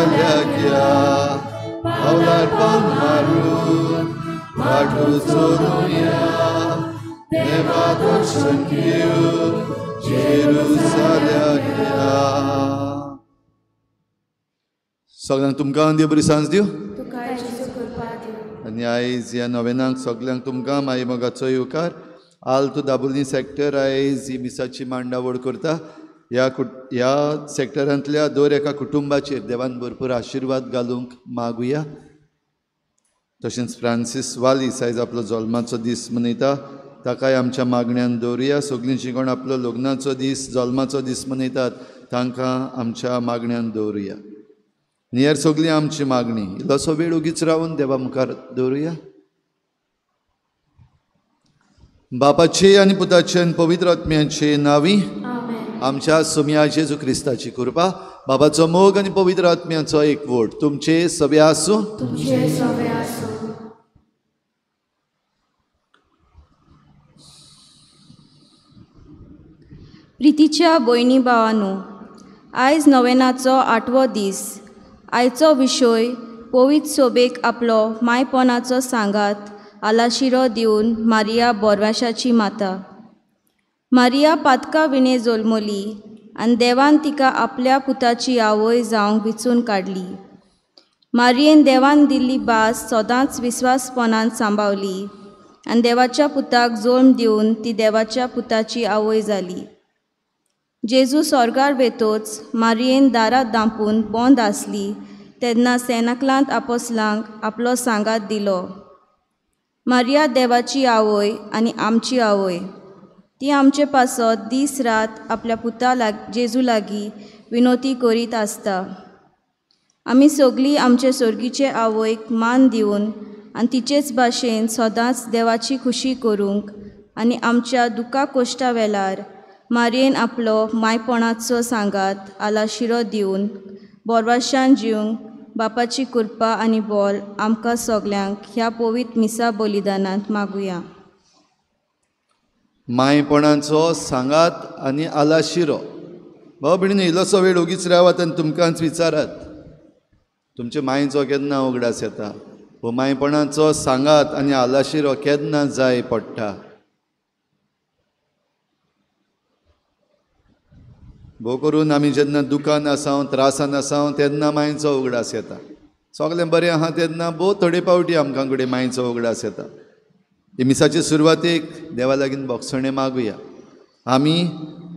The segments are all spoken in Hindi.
जाल्याक या पावलार पावल मारून वाटू चोरुया देवा दर्शन घेवून जेरुसलेमाक या. सगळ्यांक तुमकां देव बरी सांज दिवं. आनी आयज ह्या नोवेनाक सगळ्यांक तुमकां माई मोगाचो येवकार. आल्तो दाबोलीं सॅक्टर आयज ही मिसाची मांडावळ करता. ह्या सॅक्टरांतल्या दर एका कुटुंबाचेर देवान भरपूर आशिर्वाद घालूंक मागुया. तशेंच फ्रांसीस वालीस आयज आपलो जल्माचो दीस मनयता, ताकाय आमच्या मागण्यांत दवरुया. सगळींची कोण आपलो लग्नाचो दीस जल्माचो दीस मनयतात तांकां आमच्या मागण्यांत दवरुया. हेर सगळी आमची मागणी इल्लोसो वेळ उगीच रावन देवा मुखार दवरुया. बापाचे आनी पुताचे आनी पवित्र आत्म्याचे नांवी आमच्या सुम्या जेजू क्रिस्ताची कृपा, बाबाचो मोग आनी पवित्र आत्म्याचो एकवट तुमचे सगळे आसूं. प्रितीच्या भयणी भावांनो, आयज नोवेनाचो 8वो दीस. आयचो विशय पवित्र सोबेक आपलो मायपणाचो सांगात आलाशिरो दिवन मारिया बोरवाशाची माता. मारिया पातका विणे जल्मली आनी देवान तिका आपल्या पुताची आवय जावंक विचून काडली. मारयेन देवान दिल्ली भास सदांच विस्वासपणान सांबाळली आनी देवाच्या पुताक जल्म दिवन ती देवाच्या पुताची आवय जाली. जेजू स्वर्गार वेतोच मारयेन दारां धांपून बंद आसली तेन्ना सेनाकलांत आपोसलांक आपलो सांगात दिलो. मारिया देवाची आवय आनी आमची आवय. ती आमचे पासत दीस रात आपल्या पुता जेजू लागीं विनोती करीत आसता. आमी सगळीं आमचे सर्गीचे आवयक मान दिवन आनी तिचेच भाशेन सदांच देवाची खुशी करूंक आनी आमच्या दुखा कोश्टा वेळार मारयेन आपलो मायपणाचो सांगात आलाशिरो दिवन बोरवाशान जिवंक बापाची कृपा आनी बोल आमकां सगल्यांक ह्या पवित्र मिसा बलिदानांत मागुया. मायपणाचो सांगात आनी आलाशिरो. भाव भयणीनो, इल्लोसो वेळ उगीच रावात आनी तुमकांच विचारात, तुमचे मायेचो केन्ना उगडास येता? हो मायपणाचो सांगात आनी आलाशिरो केन्ना जाय पडटा? भोव करून आमी जेन्ना दुखान आसां त्रासान आसां तेन्ना मायेचो उगडास येता. सगळें बरें आहा तेन्ना भोव थोडे पावटी आमकां कडेन मायेचो उगडास येता. हे मिसाचे सुरवातेक देवा लागीं बोगसणे मागुया. आमी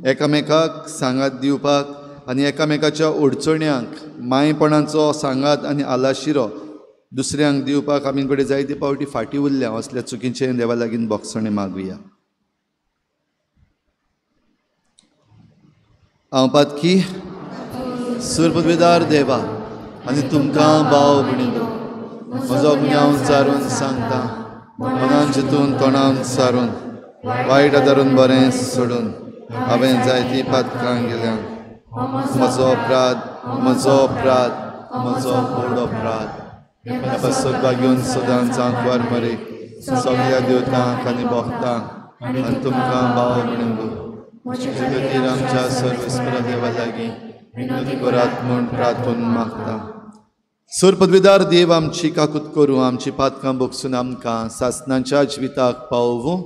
एकामेकाक सांगात दिवपाक आनी एकामेकाच्या अडचण्यांक मायपणाचो सांगात आनी आलाशिरो दुसऱ्यांक दिवपाक आमी कडेन जायते पावटी फाटीं उरल्या. असल्या चुकीचें देवा लागीं बोगसणे मागुया. हांव पातकी सुरपदवेदार देवा आनी तुमकां भाव भयणीनो, म्हजो गुन्यांव चारून सांगता, मनान चिंतून तोंडान सारून वायट आदारून बरें सोडून हांवें जायतीं पातकां गेल्यां. म्हजो अपराध म्हजो व्हड अपराध. बसोगबा घेवन सदांच हांव वार मरे सगळ्या देवतांक आनी भक्तांक आनी तुमकां भाव भयणीनो, जगतीर आमच्या सर्वेस्परा देवा लागीं विनोदी करात म्हूण प्रार्थून मागता. सुर पदवीदार देव आमची काकूत करूं, आमची पातकां बोगसून आमकां सासणाच्या जिविताक पावोवूं.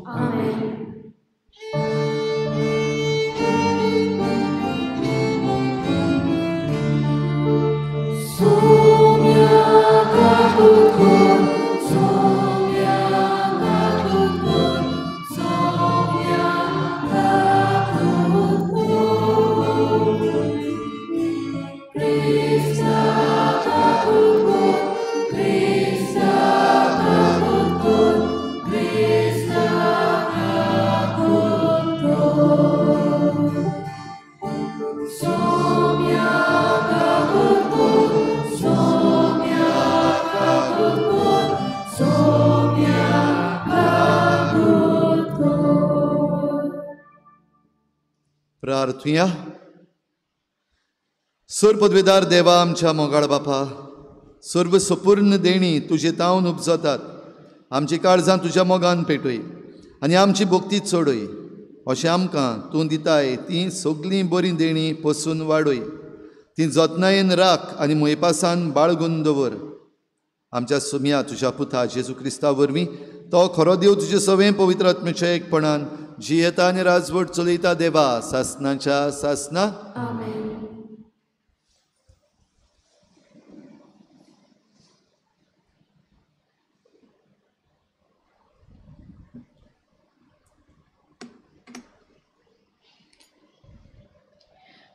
प्रार्थुया. सुर पदवीदार देवा आमच्या मोगाळ बापा, सर्व सपूर्ण देणी तुजे तावन उपजतात. आमची काळजां तुज्या मोगान पेटय आनी आमची भक्ती चडय. अशें आमकां तूं दिताय ती सगळीं बरीं देणी पसून वाडय. ती जतनायेन राख आनी मोयपासान बाळगून दवर. आमच्या सुम्या तुज्या पुता जेजू क्रिस्ता वरवीं तो खरो देव तुजे सवें पवित्र आत्म्याच्या एकपणान जियेता आनी राजवट चलयता देवा सासनाच्या सासना.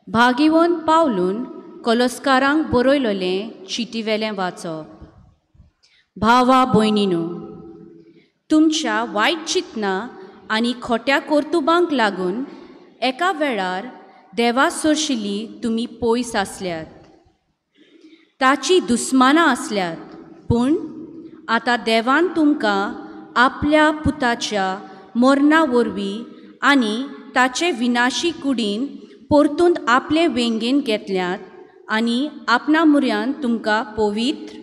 भागिवोन पावलून कोलोस्कारांक बरयलोलें चिटीवेलें वाचप. भावा भयणीनो, तुमच्या वायट चिंतना आनी खोट्या कर्तुबांक लागून एका वेळार देवा सरशिल्ली तुमी पयस आसल्यात, ताची दुस्मानां आसल्यात. पूण आतां देवान तुमकां आपल्या पुताच्या मरणा वरवीं आनी ताचे विनाशी कुडीन परतून आपले वेंगेन घेतल्यात आनी आपणा मुऱ्यान तुमकां पवित्र,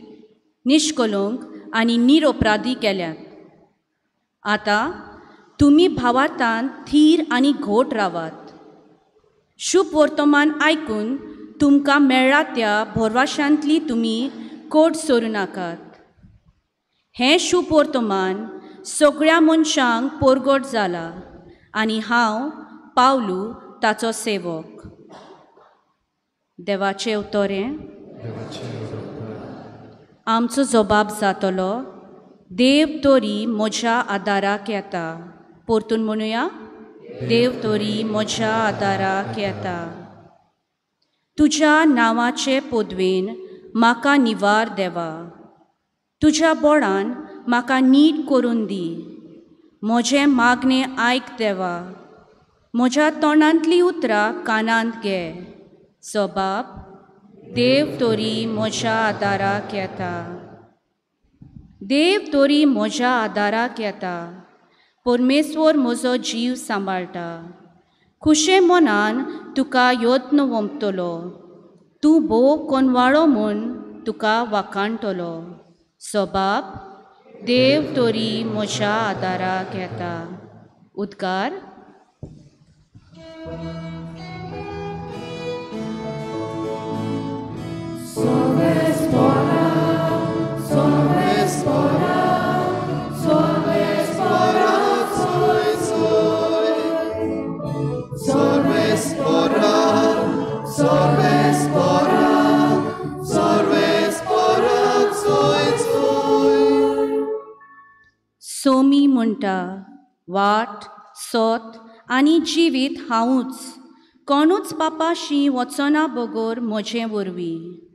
निश्कलंक आनी निरपराधी केल्यात. आतां तुमी भावार्थान थीर आनी घोट रावात. शुभ वर्तमान आयकून तुमकां मेळ्ळा त्या भरवशांतली तुमी कोड सोरूं नाकात. हें शुभ वर्तमान सगळ्या मनशांक परगट जाला आनी हांव पावलू ताचो सेवक. देवाचें उतोरें. आमचो जबाब जातलो, देव तोरी म्हज्या आदाराक येता. परतून म्हणुया, देव तोरी म्हज्या आदाराक येता. तुज्या नांवाचे पदवेन म्हाका निवार देवा. तुज्या बोडान म्हाका नीट करून दी. म्हजें मागणें आयक देवा. म्हज्या तोंडांतलीं उतरां कानांत घे. जबाब, देव तोरी म्हज्या आदाराक येता. देव तोरी म्हज्या आदाराक येता. परमेश्वर म्हजो जीव सांबाळटा. खुशे मनान तुका यत्न वंपतलो. तूं भोव कोनवाळो म्हूण तुका वाखाणटलो. जबाब, देव तोरी म्हज्या आदाराक येता. उद्गार. सोमी म्हणटा, वाट, सोत आनी जिवीत हांवूच. कोणूच पापाशी वचना बगर म्हजे वरवीं.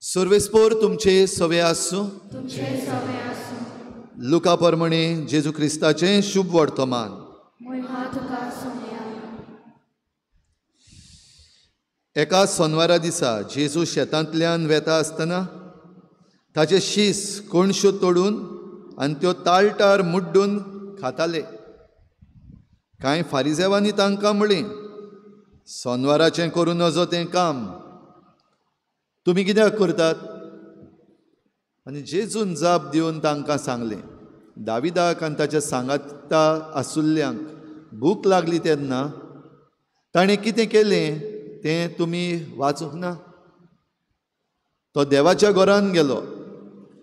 सर्वेस्पोर तुमचे सवे आसूं. लुका प्रमाणे जेजू क्रिस्ताचें शुभ वर्तमान. एका सोनवारा दिसा जेजू शेतांतल्यान वेता आसतना ताचे शीस कोणश्यो तोडून आनी त्यो ताळटार मुड्डून खाताले. कांय फारिजेवांनी तांकां म्हळें, सोनवाराचें करूं नजो तें काम तुमी कित्याक करतात? आनी जेजून जाप दिवन तांकां सांगलें, दाविदाक आनी ताच्या सांगाता आसुल्ल्यांक भूक लागली तेन्ना ताणें कितें केलें तें तुमी वाचूंक ना? तो देवाच्या घरान गेलो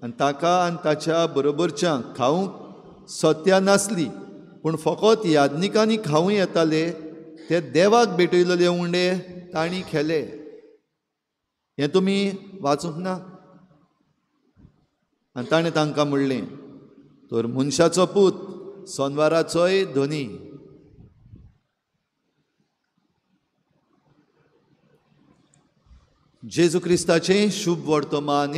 आनी ताका आनी ताच्या बरोबरच्यांक खावंक सत्या नासली, पूण फकत यादनिकांनी खावूं येताले ते देवाक भेटयलेले उंडे तांणी खेले. हें तुमी वाचूंक ना? आनी ताणें तांकां म्हणलें, तर मनशाचो पूत सोनवाराचोय धनी. जेजू क्रिस्ताचें शुभ वर्तमान.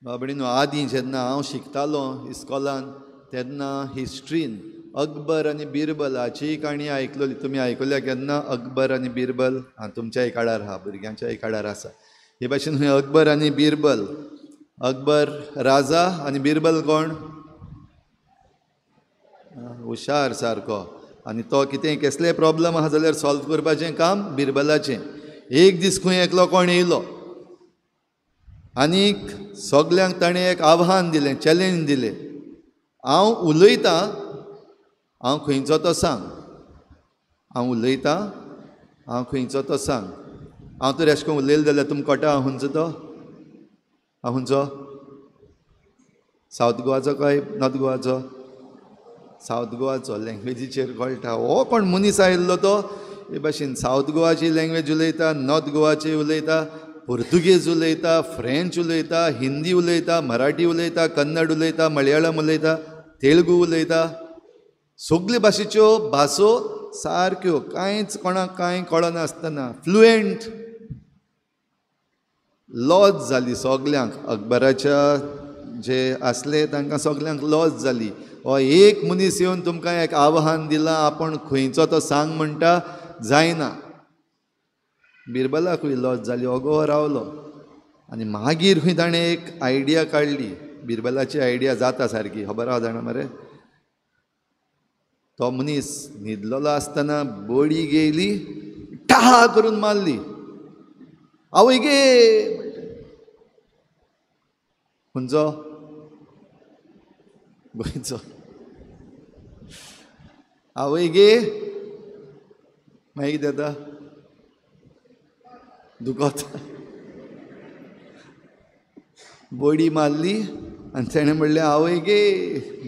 बाबडीनो, आदीं जेन्ना हांव शिकतालों इस्कॉलान तेन्ना हिस्ट्रीन अकबर आनी बिरबलाची काणी आयकलोली तुमी आयकल्या केन्ना अकबर आनी बिरबल तुमच्याय काळार आहा भुरग्यांच्याय काळार आसा हे भाशेन खंय अकबर आनी बिरबल अकबर राजा आनी बिरबल कोण हुशार सारको आनी तो कितें कसलेय प्रॉब्लम आहा जाल्यार सॉल्व करपाचें काम बिरबलाचें एक दीस खंय एकलो कोण येयलो आनीक सगल्यांक ताणें एक आव्हान दिलें चॅलेंज दिलें हांव उलयतां हांव खंयचो तो सांग हांव उलयतां हांव खंयचो तो सांग हांव तर अशें करून उलयलें जाल्यार तुमकां कळटा हांव खंयचो तो हांव खंयचो सावथ गोवाचो काय नॉर्थ गोवाचो सावथ गोवाचो लँग्वेजीचेर कळटा हो कोण मनीस आयिल्लो तो हे भाशेन सावथ गोवाची लँग्वेज उलयता नॉर्थ गोवाची उलयता पोर्तुगेज उलयता फ्रेंच उलयता हिंदी उलयता मराठी उलयता कन्नड उलयता मलयाळम उलयता तेलुगू उलयता सगळे भाशेच्यो भासो सारक्यो कांयच कोणाक कांय कळनासतना फ्लुएंट लॉज जाली सगल्यांक अकबराच्या जे आसले तांकां सगल्यांक लॉज जाली हो एक मनीस येवन तुमकां एक आव्हान दिलां आपूण खंयचो तो सांग म्हणटा जायना बिरबलाकूय लॉज जाली ओगो रावलो आनी मागीर खंय ताणें एक आयडिया काडली बिरबलाची आयडिया जाता सारकी खबर आहा जाणा मरे तो मनीस न्हिदलेलो आसतना बडी गेली ठा करून मारली आवय गे खंयचो गोंयचो आवय गे मागीर कितें जाता दुखोता बडी मारली आनी ताणें म्हणलें आवय गे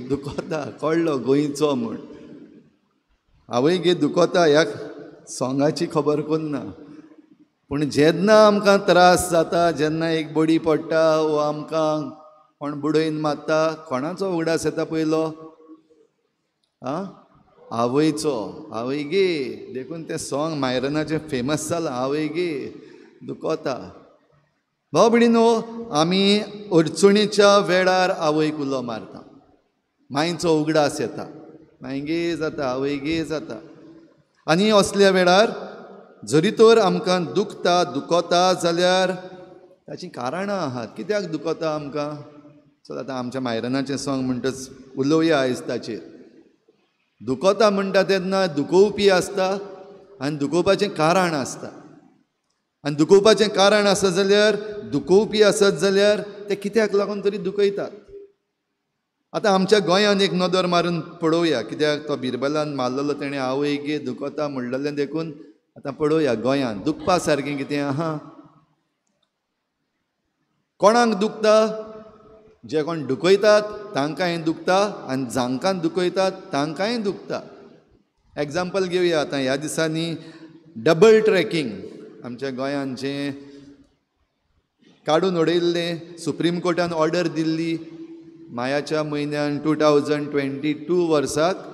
दुखोता कळ्ळो गोंयचो म्हूण आवय गे दुखोता ह्या सॉंगाची खबर कोन्ना पूण जेन्ना आमकां त्रास जाता जेन्ना एक बडी पडटा वो आमकां कोण बुडयन मारता कोणाचो उगडास येता पयलो आवयचो आवय गे देखून तें सॉंग मायरनाचें फेमस जालां आवय गे दुखोता भाव भयणीनो आमी अडचणीच्या वेळार आवयक उलो मारता मायचो उगडास येता मायगे जाता आवय गे जाता आनी असल्या वेळार जरी तर आमकां दुखता दुखोता जाल्यार ताचीं कारणां आहात कित्याक दुखोता आमकां चल आतां आमच्या मायरनाचें सॉंग म्हणटच उलोवया आयज ताचेर दुखोता म्हणटा तेन्ना दुखोवपी आसता आनी दुखोवपाचें कारण आसता आनी दुखोवपाचें कारण आसा जाल्यार दुखोवपी आसत जाल्यार ते कित्याक लागून तरी दुखयतात आतां आमच्या गोंयांत एक नदर मारून पळोवया कित्याक तो बिरबलान मारलेलो तेणें आवय गे दुखोता म्हणलेलें देखून आतां पळोवया गोंयांत दुखपा सारकें कितें आहा कोणाक दुखता जे कोण दुखयतात तांकांय दुखता आनी जांकां दुखयतात तांकांय दुखता एग्जाम्पल घेवया आतां ह्या दिसांनी डबल ट्रॅकींग आमच्या गोंयांत जें काडून उडयल्लें सुप्रीम कोर्टान ऑर्डर दिल्ली मायाच्या म्हयन्यान 2022 वर्साक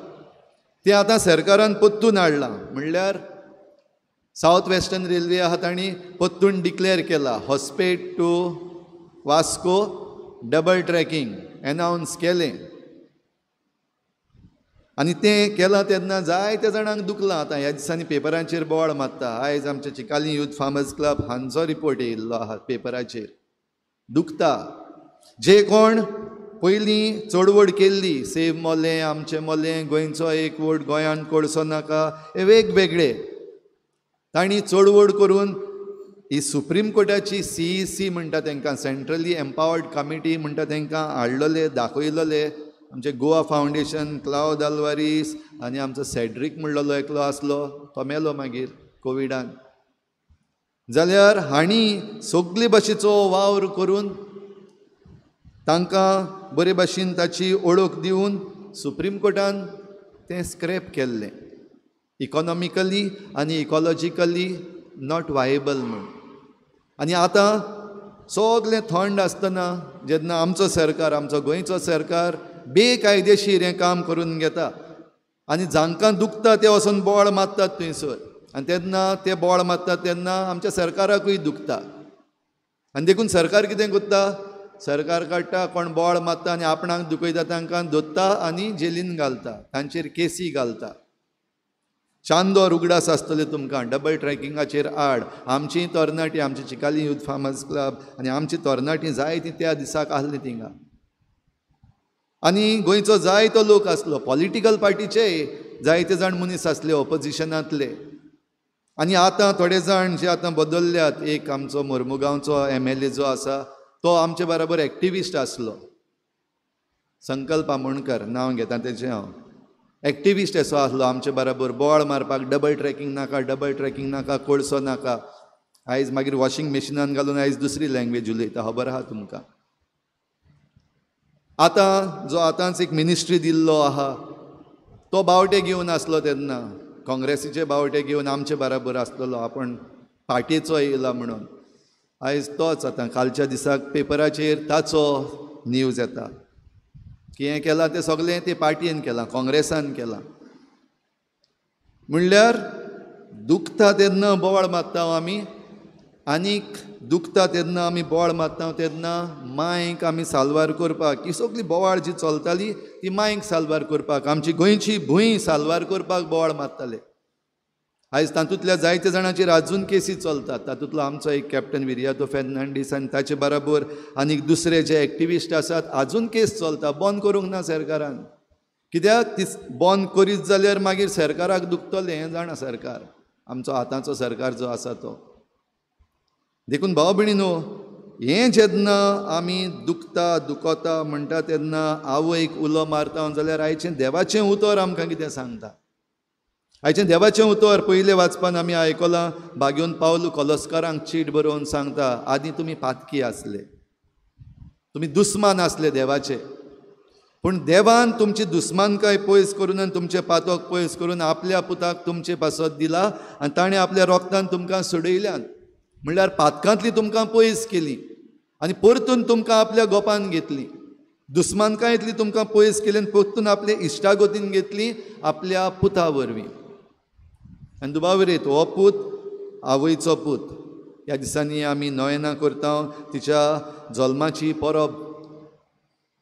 तें आतां सरकारान परतून हाडलां म्हणल्यार सावथ वेस्टर्न रेल्वे आहा तांणी परतून डिक्लेअर केला Hospet to Vasco double tracking announce केलें आनी तें केलां तेन्ना जायत्या जाणांक दुखलां आतां ह्या दिसांनी पेपरांचेर बोवाळ मारता आयज आमच्या चिकाली यूथ फार्मर्स क्लब हांचो रिपोर्ट येयल्लो आहा पेपराचेर दुखता जे कोण पयलीं चडवड केल्ली सेव मोलें आमचें मोलें गोंयचो एक वोट गोंयांत कोळसो नाका हे वेगवेगळे तांणी चडवड करून ही सुप्रीम कोर्टाची CEC म्हणटा तांकां सेंट्रली एम्पावर्ड कमिटी म्हणटा तांकां हाडलेले दाखयलेले आमचे गोवा फावंडेशन क्लाउद आल्वारीस आनी आमचो सेड्रीक म्हणलेलो एकलो आसलो तो मेलो मागीर कोविडान जाल्यार हांणी सगळे भाशेचो वावर करून तांकां बरे भाशेन ताची ओळख दिवन सुप्रीम कोर्टान तें स्क्रॅप केल्लें इकॉनॉमिकली आनी इकॉलॉजिकली नॉट वायेबल म्हूण आनी आतां सगळें थंड आसतना जेन्ना आमचो सरकार आमचो गोंयचो सरकार बेकायदेशीर हें काम करून घेता आनी जांकां दुखता ते वचून बोवाळ मारतात थंयसर आनी तेन्ना ते बोवाळ मारतात तेन्ना आमच्या सरकाराकूय दुखता आनी देखून सरकार कितें करता सरकार काडटा, कोण बोवाळ मारता आनी आपणाक दुखयता तांकां धरता आनी जेलीन घालता, तांचेर केसी घालता. चांदोर उगडास आसतले तुमकां डबल ट्रॅकिंगाचेर आड. आमचीं तरणाटीं, आमची चिकाली यूथ फार्मर्स क्लब आनी आमची तरणाटीं जायतीं त्या दिसाक आहलीं थिंगा. आनी गोंयचो जायतो लोक आसलो, पॉलिटिकल पार्टीचे जायते जाण मनीस आसले ऑपोजिशनांतले. आनी आतां थोडे जाण जे आतां बदलल्यात, एक आमचो मोर्मुगांवचो MLA जो आसा तो आमचे बराबर एक्टिविस्ट आसलो, संकल्प आमोणकर नांव घेता तेजें हांव. एक्टिविस्ट असो आसलो आमचे बराबर, बोवाळ मारपाक डबल ट्रॅकिंग नाका, डबल ट्रॅकिंग नाका, कोळसो नाका. आयज मागीर वॉशिंग मशिनान घालून आयज दुसरी लँग्वेज उलयता, खबर आहा तुमकां. आतां जो आतांच एक मिनिस्ट्री दिल्लो आहा तो बावटे घेवन आसलो तेन्ना, काँग्रेसीचे बावटे घेवन आमचे बराबर आसलेलो, आपूण पार्टीचो येयला म्हणून. आयज तोच आतां कालच्या दिसाक पेपराचेर ताचो न्यूज येता की हें केलां तें सगळें ते पार्टयेन केलां, काँग्रेसान केलां. म्हणल्यार दुखता तेन्ना बोवाळ मारता आमी, आनीक दुखता तेन्ना आमी बोवाळ मारता तेन्ना मांयक आमी साल्वार करपाक, ही सगळी बोवाळ जी चलताली ती मांयक साल्वार करपाक, आमची गोंयची भूंय साल्वार करपाक बोवाळ मारताले. आयज तातूंतल्या जायत्या जाणांचेर आजून केसी चलतात. तातूंतलो आमचो एक कॅप्टन विरियातो फेर्नांडीस आनी ताचे बराबर आनीक दुसरे जे एक्टिविस्ट आसात, आजून केस चलता. बंद करूंक ना सरकारान. कित्याक ती बंद करीत जाल्यार मागीर सरकाराक दुखतलें हें जाणा सरकार, आमचो आतांचो सरकार जो आसा तो. देखून भाव भयणीनो, हें जेन्ना आमी दुखता म्हणटा तेन्ना आवयक उलो मारता जाल्यार आयचें देवाचें उतर आमकां कितें सांगता. आयचें देवाचें उतर पयलें वाचपान आमी आयकलां, बागेवन पावलू कोलोस्कारांक चीट बरोवन सांगता, आदीं तुमी पातकी आसले, तुमी दुस्मान आसले देवाचे, पूण देवान तुमची दुस्मानकाय पयस करून आनी तुमचें पातक पयस करून आपल्या पुताक तुमचे पासत दिला आनी ताणें आपल्या रोगतान तुमकां सोडयल्यान. म्हणल्यार पातकांतली तुमकां पयस केली आनी परतून तुमकां आपल्या गोपान घेतली. दुस्मानकायेंतली तुमकां पयस केली आनी परतून आपले इश्टागोतीन घेतली आपल्या पुता वरवीं. आनी दुबावरीत हो पूत आवयचो पूत. ह्या दिसांनी आमी नोयनां करता, तिच्या जल्माची परब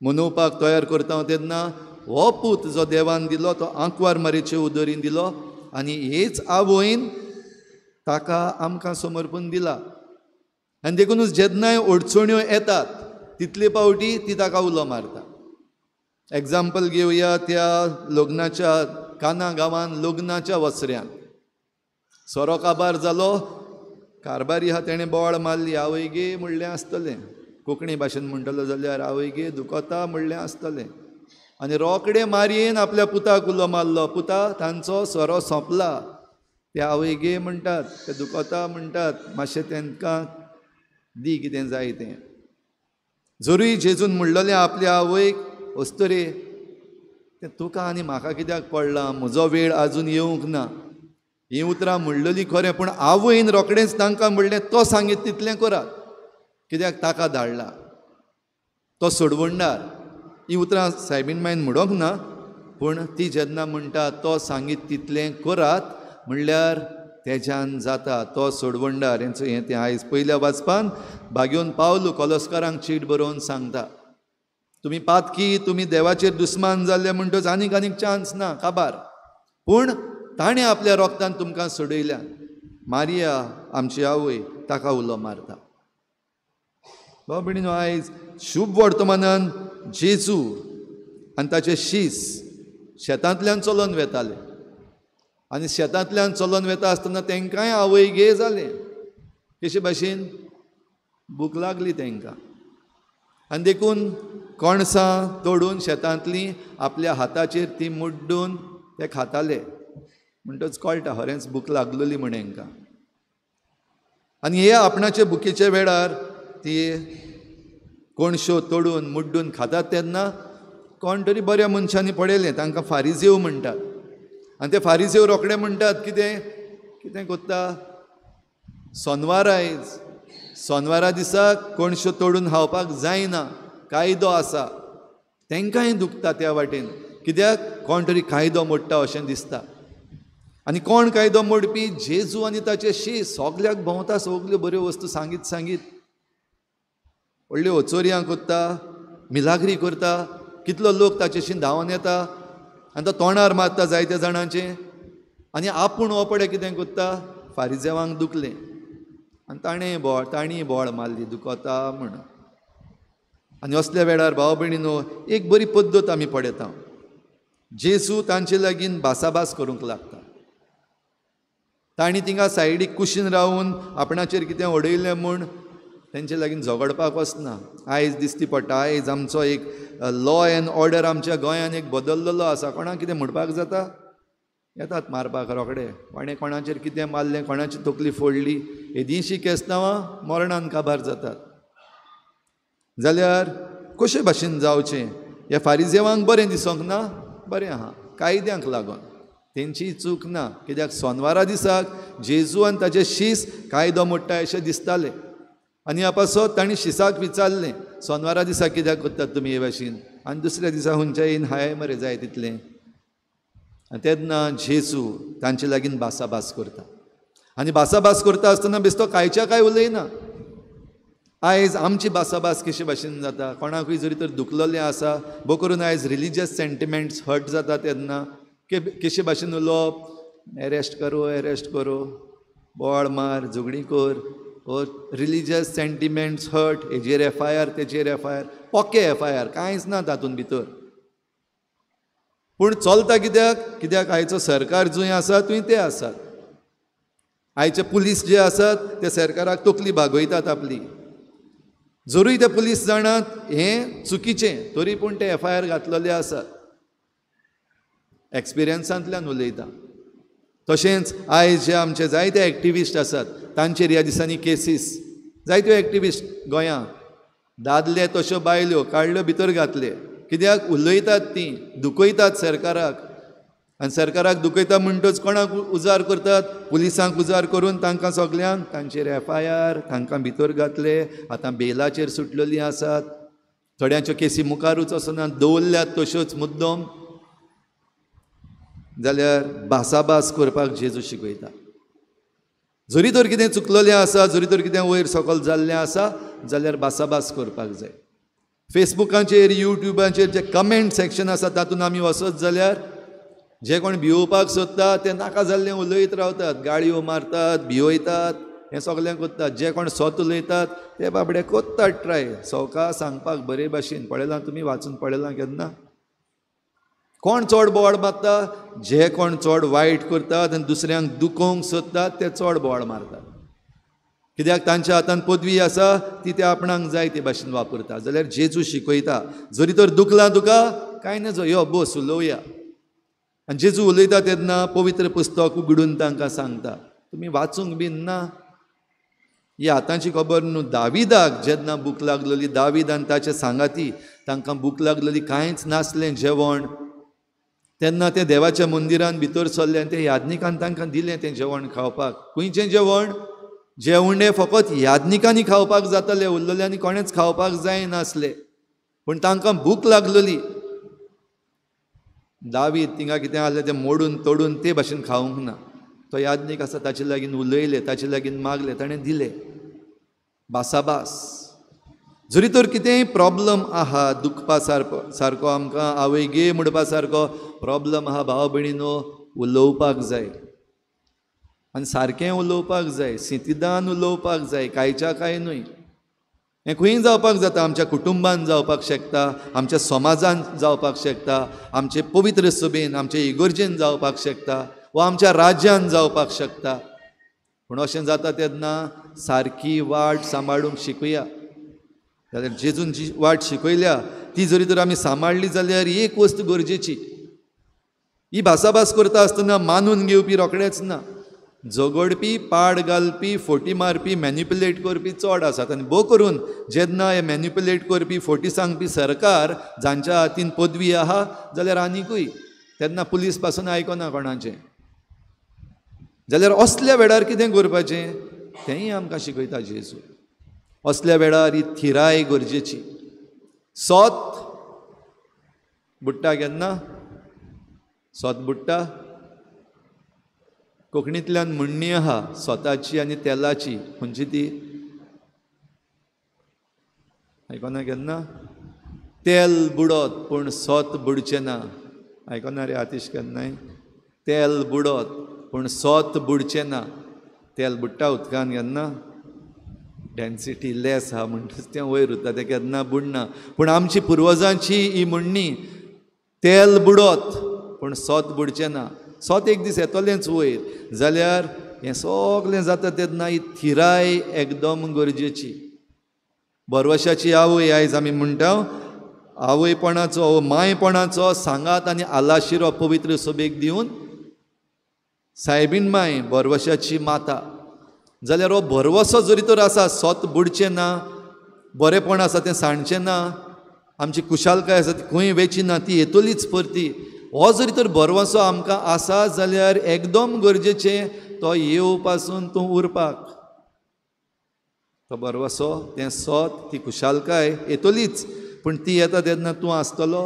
मनोवपाक तयार करता तेन्ना हो पूत जो देवान दिलो तो आंकवार मारेचे उदरीन दिलो आनी हेच आवयन ताका आमकां समर्पण दिला. आनी देखूनच जेन्नाय अडचण्यो येतात तितले पावटी ती ताका उलो मारता. एग्जाम्पल घेवया त्या लग्नाच्या काना गांवांत लग्नाच्या वसऱ्यान सोरो काबार जालो, कारबारी आहा तेणें बोवाळ मारली, आवय गे म्हणलें आसतलें, कोंकणी भाशेन म्हणटलो जाल्यार आवय गे दुखता म्हणलें आसतलें. आनी रोखडे मारयेन आपल्या पुताक उलो मारलो, पुता तांचो सोरो सोंपला. ते आवय गे म्हणटात, ते दुखता म्हणटात, मातशें तांकां दी कितें जाय तें. जरूय जेजून म्हणलेलें आपल्या आवयक, वस्तरे तें तुका आनी म्हाका कित्याक पडलां, म्हजो वेळ आजून येवंक ना. हीं उतरां म्हणलेलीं खरें, पूण आवयन रोखडेंच तांकां म्हणलें तो सांगीत तितलें करात, कित्याक ताका धाडला तो सोडवणदार. हीं उतरां सायबीन मायन म्हणोंक ना, पूण ती जेन्ना म्हणटा तो सांगीत तितलें करात म्हणल्यार तेज्यान जाता, तो सोडवणदार. हेंचो हें तें आयज पयल्या वाचपान बागेवन पावलू कोलोस्कारांक चीट बरोवन सांगता, तुमी पातकी, तुमी देवाचेर दुस्मान जाल्ले म्हणटच आनीक चान्स ना काबार, पूण ताणें आपल्या रोगतान तुमकां सोडयल्यान. मारिया आमची आवय ताका उलो मारता. भाव भयणीनो, आयज शुभ वर्तमानान जेजू आनी ताचे शीस शेतांतल्यान चलोन वेताले आनी शेतांतल्यान चलोन वेता आसतना तांकांय आवय गे जालें. केशे भाशेन भूक लागली तांकां आनी देखून कणसां तोडून शेतांतलीं आपल्या हाताचेर ती मुड्डून ते खाताले. म्हणटच कळटा खरेंच भूक लागलेली म्हण हांकां. आनी हे आपणाचे भुकेच्या वेळार ती कोणश्यो तोडून मुड्डून खातात तेन्ना कोण तरी बऱ्या मनशांनी पळयलें, तांकां फारिजेव म्हणटात. आनी ते फारिजेव रोखडे म्हणटात कितें कितें कोत्ता, सोनवार आयज, सोनवारा दिसाक कोणश्यो तोडून खावपाक जायना, कायदो आसा. तांकांय दुखता त्या वाटेन, कित्याक कोण तरी कायदो मोडटा अशें दिसता. आनी कोण कायदो मोडपी, जेजू आनी ताचे शीस. सगल्याक भोंवता सगल्यो बऱ्यो वस्तू सांगीत व्हडली ओचोरयां कोत्ता, मिलाग्री करता, कितलो लोक ताचेशी धांवन येता आनी तो तोंडार मारता जायत्या जाणांचे, आनी आपूण हो पळय कितें कोत्ता, फारिजेवांक दुखलें आनी ताणी बोळ मारली दुखता म्हण. आनी असल्या वेळार भाव भयणीनो, एक बरी पद्दत आमी पळयता. जेजू तांचे लागीं भासाभास करूंक लागता. तांणी थिंगा सायडीक कुशीन रावून आपणाचेर कितें उडयलें म्हूण तेंचे लागीं झगडपाक वचना. आयज दिसती पडटा, आयज आमचो एक लॉ एंड ऑर्डर आमच्या गोंयान एक बदललेलो आसा. कोणाक कितें म्हणपाक जाता, येतात मारपाक रोखडे. कोणें कोणाचेर कितें मारलें, कोणाची तकली फोडली, येदींशीं केसनांवां मरणान काबार जातात. जाल्यार कशे भाशेन जावचें, ह्या फारिजेवांक बरें दिसोंक ना. बरें आहा, कायद्यांक लागून तेंची चूक ना. कित्याक सोनवारा दिसाक जेजू आनी ताचे शीस कायदो मोडटाय अशें दिसतालें. आनी आपासो तांणी शिसाक विचारलें, सोनवारा दिसा कित्याक कोत्तात तुमी हे भाशेन, आनी दुसऱ्या दिसा खंयच्या येवन हाय मरे जाय तितलें. आनी तेन्ना जेजू तांचे लागीं भासाभास करता. आनी भासाभास करता आसतना बेश्टो कांयच्या कांय उलयना. आयज आमची भासाभास कशे भाशेन जाता, कोणाकूय जरी तर दुखलेलें आसा, भोव करून आयज रिलिजियस सेंटिमेंट्स हर्ट जाता तेन्ना कशे भाशेन उलोवप, एरेस्ट करो, बोवाळ मार, झगडी कर, रिलिजियस सेंटिमेंट्स हर्ट, हेजेर एफआयआर तेजेर एफआयआर, पोके एफआयआर, कांयच ना तातूंत भितर. पूण चलता कित्याक आयचो सरकार जंय आसा थंय ते आसात. आयचे पुलीस जे आसात ते सरकाराक तकली भागयतात आपली. जरूय ते पुलीस जाणात हें चुकीचें, तरी पूण ते एफआयआर घातलेले आसात. एक्सपिरियन्सांतल्यान उलयता. तशेंच आयज जे आमचे जायते एक्टिविस्ट आसात तांचेर ह्या दिसांनी केसीस, जायत्यो एक्टिविस्ट गोंयांत, दादले तश्यो बायल्यो काडल्यो भितर घातले. कित्याक उलयतात तीं, दुखयतात सरकाराक. आनी सरकाराक दुखयता म्हणटच कोणाक उजार करतात, पुलिसांक उजार करून तांकां सगल्यांक तांचेर एफआयआर, तांकां भितर घातले. आतां बेलाचेर सुटलेलीं आसात. थोड्यांच्यो केसी मुखारूच वचनात, दवरल्यात तश्योच मुद्दम. जाल्यार भासाभास करपाक जेजू शिकयता. जरी तर कितें चुकलेलें आसा, जरी तर कितें वयर सकयल जाल्लें आसा, जाल्यार भासाभास करपाक जाय. फेसबुकाचेर, युट्यूबाचेर जे कमेंट सेक्शन आसा तातूंत आमी वचत जाल्यार जे कोण भिवपाक सोदतात ते नाका जाल्लें उलयत रावतात, गाळयो मारतात, भिवयतात, हें सगळें करतात. जे कोण स्वत उलयतात ते बाबडे कोत्तात ट्राय सवका सांगपाक बरे भाशेन. पळयलां तुमी, वाचून पळयलां केन्ना? कोण चड बोवाळ मारता? जे कोण चड वायट करतात आनी दुसऱ्यांक दुखोवंक सोदतात ते चड बोवाळ मारतात. कित्याक तांच्या हातांत पदवी आसा ती ते आपणाक जाय ते भाशेन वापरता. जाल्यार जेजू शिकयता, जरी तर दुखलां तुका कांय नजो, यो बस उलोवया. आनी जेजू उलयता तेन्ना पवित्र पुस्तक उगडून तांकां सांगता. तुमी वाचूंक बीन ना? ही आतांची खबर न्हू. दाविदाक जेन्ना भूक लागलेली, दावीद आनी ताचे सांगाती तांकां भूक लागलेली, कांयच नासलें जेवण, तेन्ना ते देवाच्या मंदिरान भितर सरले आनी ते याज्ञिकान तांकां दिलें तें जेवण खावपाक. खंयचें जेवण? जेवणें फकत याज्ञिकांनी खावपाक जातालें, उरलेल्यांनी कोणेंच खावपाक जायनासलें. पूण तांकां भूक लागलेली. दावीद थिंगा कितें आसलें तें मोडून तोडून ते भाशेन खावंक ना. तो याज्ञीक आसा ताचे लागीं उलयले, ताचे लागीं मागले, ताणें दिलें. भासाभास. जरी तर कितेंय प्रॉब्लम आहा, दुखपा सारको आमकां आवय गे म्हणपा सारको प्रॉब्लम आहा, भाव भयणीनो, उलोवपाक जाय. आनी सारकें उलोवपाक जाय, सितीदान उलोवपाक जाय, कांयच्या कांय न्हय. हें खंय जावपाक जाता. आमच्या कुटुंबान जावपाक शकता, आमच्या समाजान जावपाक शकता, आमचे पवित्र सभेन, आमचे इगर्जेन जावपाक शकता, वा आमच्या राज्यान जावपाक शकता. पूण अशें जाता तेन्ना सारकी वाट सांबाळूंक शिकया. जाल्यार जेजून जी वाट शिकयल्या ती जरी तर आमी सांबाळली जाल्यार एक वस्त गरजेची. ही भासाभास करता आसतना मानून घेवपी रोखडेंच ना. झगडपी, पाड घालपी, फोटी मारपी, मॅन्युपुलेट करपी चड आसात. आनी भोव करून जेन्ना हे मॅन्युपुलेट करपी, फोटी सांगपी सरकार जांच्या हातीन पदवी आहा जाल्यार आनिकूय तेन्ना पुलीस पासून आयकना कोणाचें. जाल्यार असल्या वेळार कितें करपाचें तेंय आमकां शिकयता जेजू. असल्या वेळार ही थिराय गरजेची. सोत बुडटा केन्ना? सोत बुडटा. कोंकणींतल्यान म्हणणी आहा सोताची आनी तेलाची. खंयची ती? आयकोना केन्ना तेल बुडोत पूण सोत बुडचें ना आयकोना रे आतिश केन्नाय तेल बुडोत पूण सोत बुडचें ना तेल बुडटा उदकान केन्ना डेन्सिटी लेस आहा म्हणटच तें वयर उरता तें केन्ना बुडना पूण आमची पुर्वजांची ही म्हणणी तेल बुडोत पूण सोत बुडचें ना सोत एक दीस येतलेंच वयर जाल्यार हें सगलें जाता तेन्ना ही थिराय एकदम गरजेची बरवशाची आवय आयज आमी म्हणटा आवयपणाचो मायपणाचो सांगात आनी आलाशिरो पवित्र सोबेक दिवन सायबीण माय बरवशाची माता जाल्यार हो बरवसो जरी तर आसा सोत बुडचें ना बरेपण आसा तें सांडचें ना आमची कुशालकाय आसा ती खंय वेची ना ती येतलीच परती हो जरी तर बरवसो आमकां आसा जाल्यार एकदम गरजेचें तो येव पासून तूं उरपाक तो बरवसो तें सोत ती कुशालकाय येतलीच पूण ती येता तेन्ना तूं आसतलो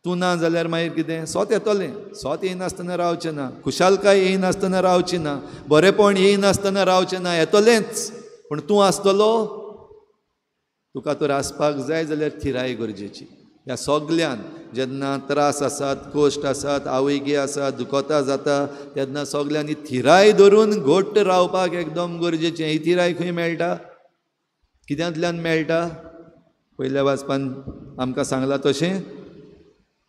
तूं ना जाल्यार मागीर कितें सोत येतलें सोत येयनासतना रावचें ना कुशालकाय येयनासतना रावची ना बरेपण येयनासतना रावचें ना येतलेंच पूण तूं आसतलो तुका तर आसपाक जाय जाल्यार थिराय गरजेची ह्या सगल्यान जेन्ना त्रास आसात कोश्ट आसात आवयगी आसात दुखोता जाता तेन्ना सगल्यांनी ही थिराय धरून घट्ट रावपाक एकदम गरजेचें ही थिराय खंय मेळटा कित्यांतल्यान मेळटा पयल्या वाचपान आमकां सांगलां तशें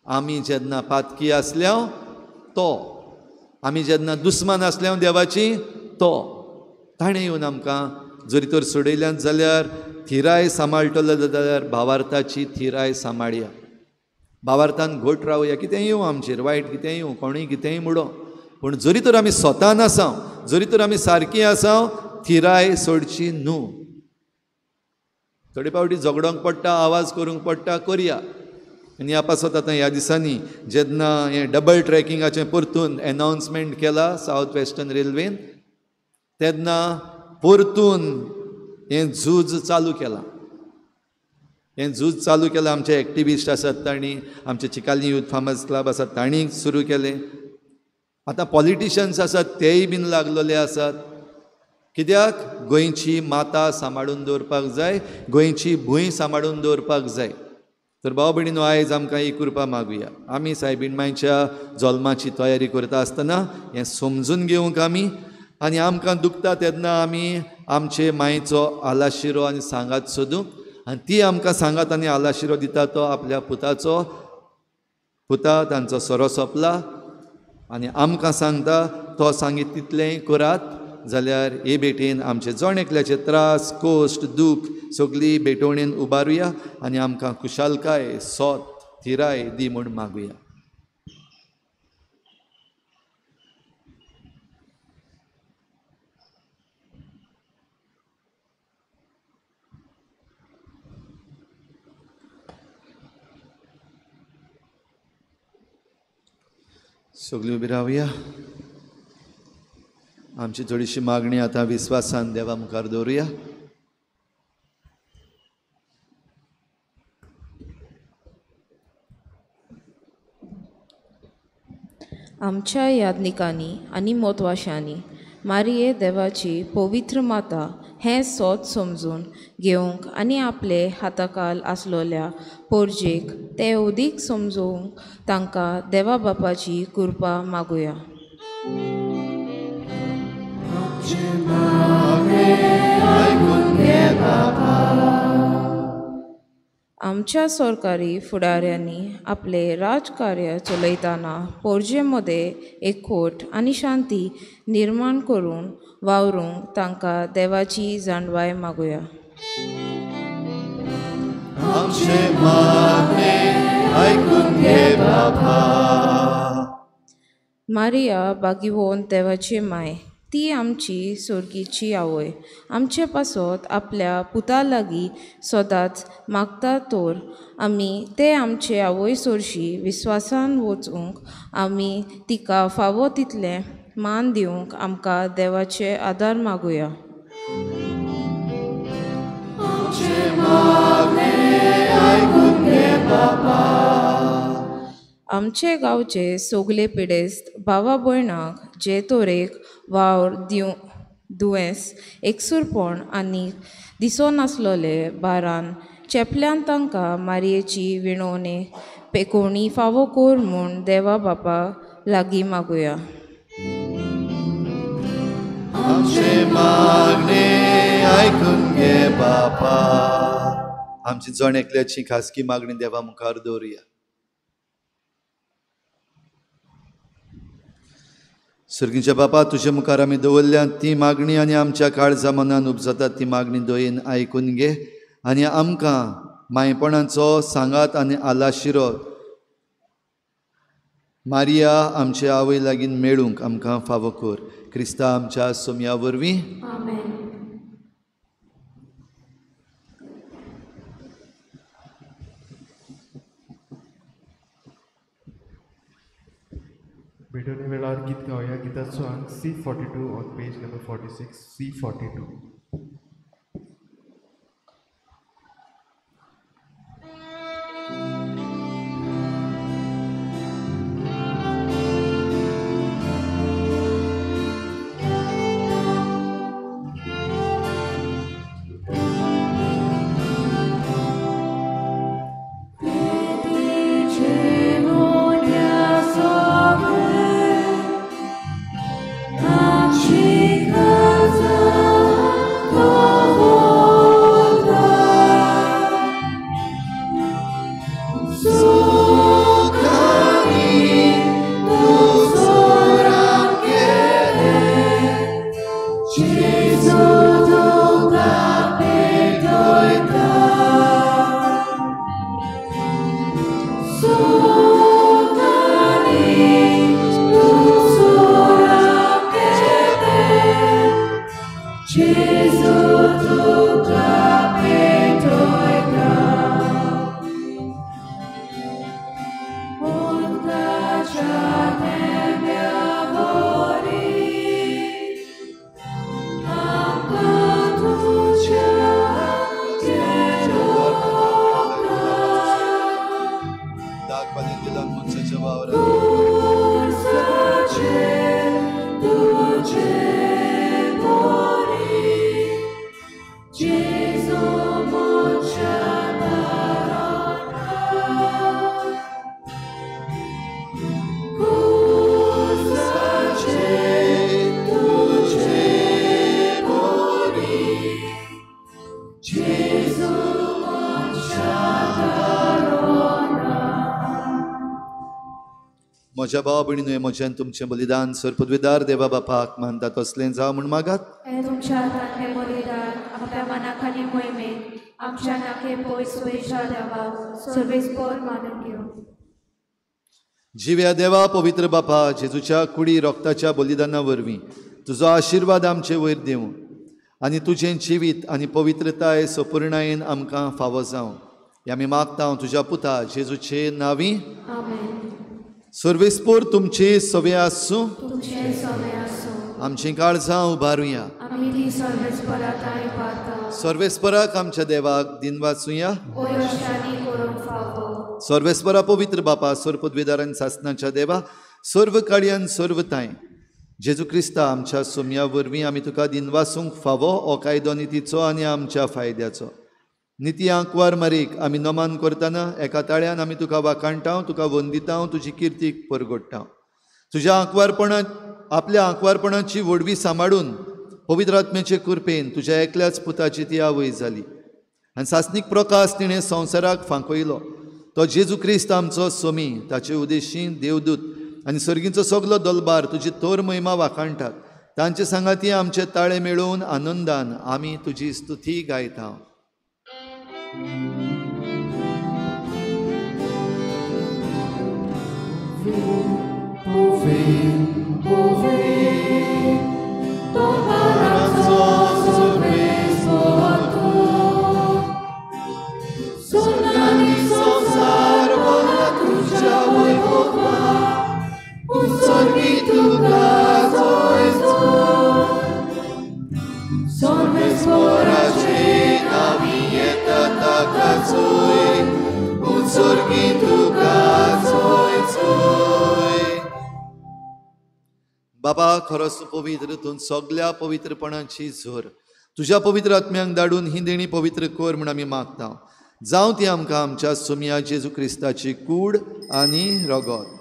आमी जेन्ना पातकी आसल्या तो आमी जेन्ना दुस्मान आसल्या देवाची तो ताणें येवन आमकां जरी तर सोडयल्यात जाल्यार थिराय सांबाळटलो जाल्यार भावार्थाची थिराय सांबाळया भावार्थान घट रावया कितें येवं आमचेर वायट कितें येवं कोणूय कितेंय म्हणो पूण जरी तर आमी स्वतान आसाव जरी तर आमी सारकीं आसाव थिराय सोडची न्हू थोडे फावटी झगडोंक पडटा आवाज करूंक पडटा करया आनी ह्या पासत आतां ह्या दिसांनी जेन्ना हें डबल ट्रॅकिंगाचें परतून एनावन्समेंट केला सावथ वेस्टर्न रेल्वेन तेन्ना परतून हें झूज चालू केलां आमचे एक्टिविस्ट आसात तांणी आमचे चिकालनी यूथ फार्मर्स क्लब आसात तांणी सुरू केलें आतां पॉलिटिशियन्स आसात तेय बीन लागलेले आसात कित्याक गोंयची माता सांबाळून दवरपाक जाय गोंयची भूंय सांबाळून दवरपाक जाय तर भाव भयणीनो आयज आमकां ही कृपा मागुया आमी सायबीण मांयच्या जल्माची तयारी करता आसतना हें समजून घेवंक आमी आनी आमकां दुखता तेन्ना आमी आमचे मांयचो आलाशिरो आनी सांगात सोदूंक आनी ती आमकां सांगात आनी आलाशिरो दिता तो आपल्या पुता तांचो सोरो सोंपला आनी आमकां सांगता तो सांगीत तितलेंय करात जाल्यार हे भेटेन आमचे जण एकल्याचे त्रास कोश्ट दूख सगळी भेटोवणेन उबारुया आनी आमकां कुशालकाय सोत थिराय दी म्हूण मागुया सगळीं उबी रावया आमची थोडीशी मागणी आतां विस्वासान देवा मुखार दवरुया आमच्या यादनिकांनी आनी मोतवाशांनी मारिये देवाची पवित्र माता हें सोत समजून घेवंक आनी आपले हाताखाल आसलोल्या पोरजेक ते उदीक समजोवंक तांकां देवा बापाची कृपा मागुया आमच्या सरकारी फुडाऱ्यांनी आपले राजकार्य चलयतना पोरजे मदें एकवट आनी शांती निर्माण करून वावरूंक तांकां देवाची जाणवाय मागुया मारिया बागिवोन देवाची माय ती आमची सोर्गीची आवय आमचे पासत आपल्या पुता लागीं सदांच मागता तर आमी ते आमचे आवय सोरशी विस्वासान वचूंक आमी तिका फावो तितलें मान दिवंक आमकां देवाचे आदार मागुया आमचे गांवचे सोगले पिडेस्त भावा भयणाक जे तोरेक वावर दुयेंस एकसुरपण आनी दिसनासलोले बारान चेपल्यान तांकां मारयेची विणवणे पेकोवणी फावो कोर म्हूण देवा बापा लागीं मागुया. आमचे मागणे आयकून घे बापा. आमची जण एकल्याची खासगी मागणी देवा मुखार दवरुया. सर्गीच्या बापा, तुजे मुखार आमी दवरल्या ती मागणी आनी आमच्या काळजा मनान उपजता ती मागणी दोयेन आयकून घे आनी आमकां मायपणाचो सांगात आनी आलाशिरो मारिया आमचे आवय लागीं मेळूंक आमकां फावो कर. क्रिस्ता आमच्या सोम्या वरवीं. भेटोनी वेळार गीत गावया. गिताचो अंक C42 on page number 46. C42. म्हज्या भाव भयणींनो, म्हज्यान तुमचें बलिदान सरपदवीदार देवा बापाक मानता तसलें जावं म्हूण मागात. तुमच्या हातांतले बलिदान आपल्या मनाखाली मोहिमेत आमच्या नाके पयस वयच्या देवा सर्वेस्पर मानून घेवं. जिव्या देवा पवित्र बापा, जेजूच्या कुडी रोगताच्या बलिदाना वरवीं तुजो आशिर्वाद आमचे वयर दिवं आनी तुजें जिवीत आनी पवित्रताय सपूर्णायेन आमकां फावो जावं. आमी मागता हांव तुज्या पुता जेजूचे नांवी. सर्वेस्पोर तुमची सवे आसूं. आमची काळजां उबारुया. सर्वेस्पराक आमच्या देवाक दिन वाचुया. सर्वेस्परा पवित्र बापा, सर्वपदवीदारान सासनाच्या देवा, सर्व काळयान सर्वताय जेजू क्रिस्ता आमच्या सोम्या वरवीं आमी तुका दिन वाचूंक फावो हो कायदो नितीचो आनी आमच्या फायद्याचो. निती आंकवार मारीक आमी नमान करतना एका ताळ्यान आमी तुका वाखाणटाव, तुका वंदिताव, तुजी किर्तीक परगडटाव. तुज्या आपल्या आंकवारपणाची वडवी सांबाळून पवित्र आत्म्याचे कृपेन तुज्या एकल्याच पुताची ती आवय जाली आनी सासनीक प्रकाश तिणें संवसाराक फांकयलो. तो जेजू क्रिस्त आमचो सोमी, ताचे उद्देशी देवदूत आनी सर्गीचो सगलो दलबार तुजी तोर महिमा वाखाणटात. तांचे सांगाती आमचे ताळे मेळून आनंदान आमी तुजी स्तुती गायता. बापा खरोच पवित्र तूं सगळ्या पवित्रपणाची झोर तुज्या पवित्र आत्म्यांक धाडून ही देणी पवित्र कर म्हूण आमी मागता जावं ती आमकां आमच्या सोमिया जेजू क्रिस्ताची कूड आनी रगत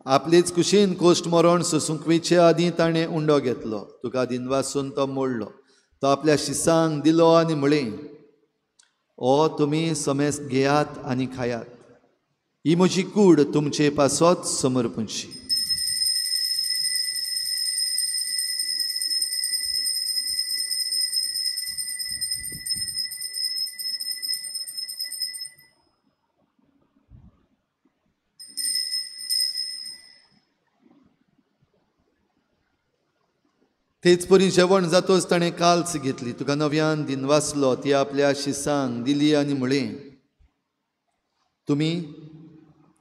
आपलीच कुशीन कोश्ट मरण सुसुंकवेचे आदीं ताणें उंडो घेतलो तुका दिनवासून तो मोडलो तो आपल्या शिसांक दिलो आनी म्हळें ओ तुमी समेस्त घेयात आनी खायात ही म्हजी कूड तुमचे पासत समर्पणची तेच परी जेवण जातोच ताणें काल्स घेतली तुका नव्यान दिनवासलो ती आपल्या शिसांक दिली आनी म्हळें तुमी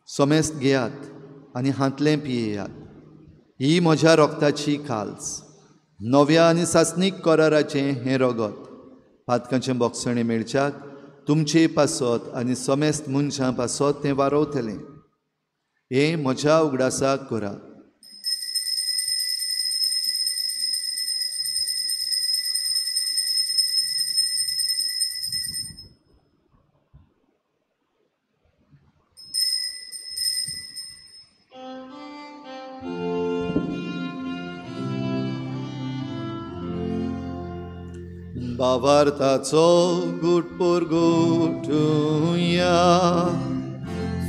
समेस्त घेयात आनी हातलें पियेयात ही म्हज्या रोगताची काल्स नव्या आनी सासणीक कराराचें हें रगत पातकांचें बोगसणें मेळच्याक तुमचे पासत आनी समेस्त मनशां पासत तें वारवतलें हें म्हज्या उगडासाक करा भावार्थाचो घुट पोर घुटुया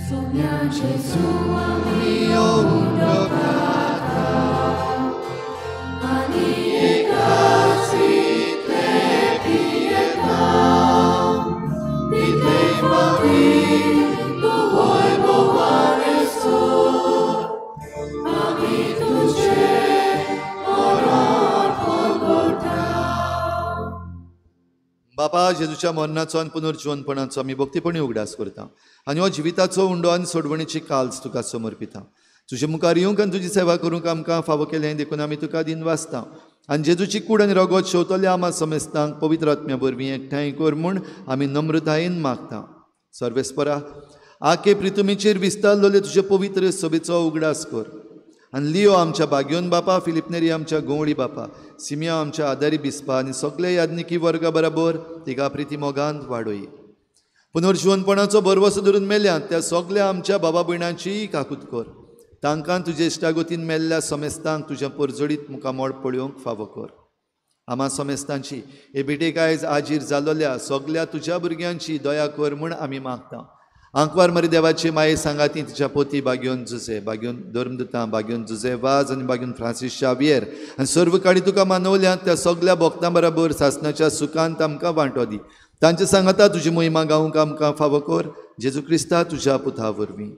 सोम्या जेजू आमी आनी एकाचीतले पियेता पितले मागीर तूं होय बोवारेचो आमी तुजे बापा जेजूच्या मरणाचो आनी पुनर्जीवनपणाचो आमी भक्तीपणी उगडास करता आनी हो जिविताचो उंडो आनी सोडवणेची काल्स तुका समर्पिता तुजे मुखार येवंक आनी तुजी सेवा करूंक आमकां फावो केलें देखून आमी तुका दिन वाचता आनी जेजूची कूड आनी रगत शेवतल्या आमा समेस्तांक पवित्र आत्म्या वरवीं एकठांय कर म्हूण आमी नम्रतायेन मागता सर्वेस्परा आखे प्रितुमेचेर विस्तारलोले तुजे पवित्र सभेचो उगडास कर आनी लियो आमच्या बागयोन बापा फिलिपनेरी आमच्या गोवळी बापा सिमिया आमच्या आदारी बिस्पा आनी सगळे याज्ञिकी वर्गा बराबर तिका प्रिती मोगांत वाडोय पुनर्जीवनपणाचो बरवसो धरून मेल्यात त्या सगळ्या आमच्या बाबा भयणांची काकूत कर तांकां तुजे इश्टागतीन मेल्ल्या समेस्तांक तुज्या परजडीत मुखामोळ पळोवंक फावो कर आमा समेस्तांची हे भेटेक आयज आजीर जालोल्या सगळ्या तुज्या भुरग्यांची दया कर म्हूण आमी मागता आंकवार मरी देवाची माये सांगाती तिच्या पोती बागयोन जुजे बागयोन धर्मदुतां बागयोन जुजे वाज आनी बागयोन फ्रांसीस शावियर आनी सर्व काळी तुका मानवल्यात त्या सगळ्या भक्तां बरोबर सासणाच्या सुखांत आमकां वांटो दी तांचे सांगाता तुजी मोहिमा गावंक आमकां फावो कर जेजू क्रिस्ता तुज्या पुता वरवीं